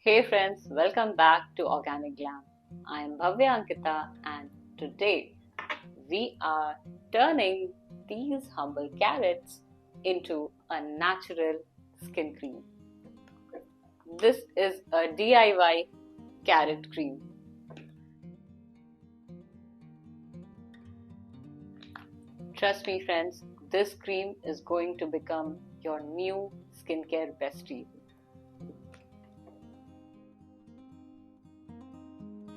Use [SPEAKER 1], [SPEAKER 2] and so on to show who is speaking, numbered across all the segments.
[SPEAKER 1] Hey friends, welcome back to Organic Glam. I am Bhavya Ankita and today we are turning these humble carrots into a natural skin cream. This is a DIY carrot cream. Trust me friends, this cream is going to become your new skincare bestie.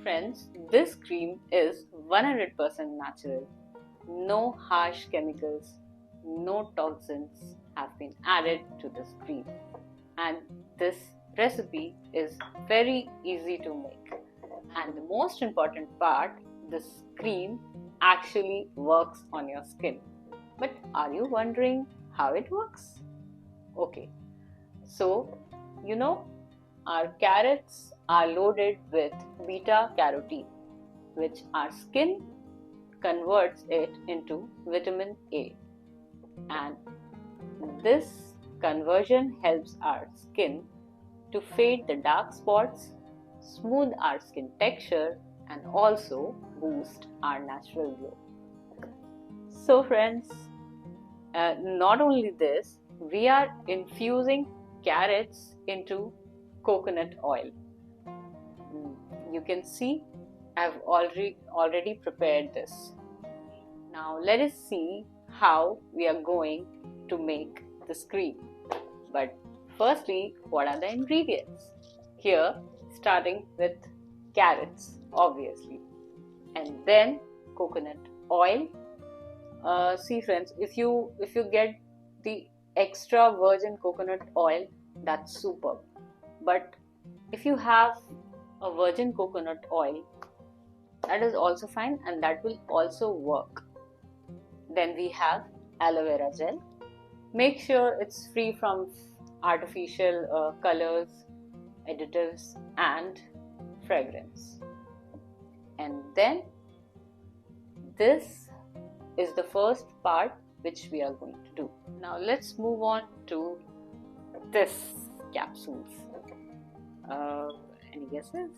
[SPEAKER 1] Friends, this cream is 100% natural. No harsh chemicals, no toxins have been added to this cream. And this recipe is very easy to make. And the most important part, this cream actually works on your skin. But are you wondering how it works? Okay, so our carrots are loaded with beta carotene, which our skin converts it into vitamin A. And this conversion helps our skin to fade the dark spots, smooth our skin texture, and also boost our natural glow. So friends, not only this, we are infusing carrots into coconut oil. You can see I've already prepared this. Now let us see how we are going to make this cream. But firstly, what are the ingredients? Here, starting with carrots, obviously, and then coconut oil. See friends, if you get the extra virgin coconut oil, that's superb. But if you have a virgin coconut oil, that is also fine and that will also work. Then we have aloe vera gel. Make sure it's free from artificial colors, additives and fragrance. And then this is the first part which we are going to do. Now let's move on to this capsules. Any guesses?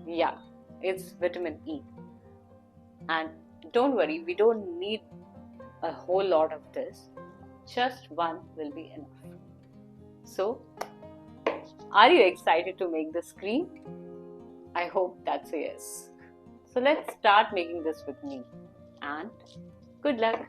[SPEAKER 1] Yeah, it's vitamin E. And don't worry, we don't need a whole lot of this. Just one will be enough. So, are you excited to make this cream? I hope that's a yes. So let's start making this with me. And good luck!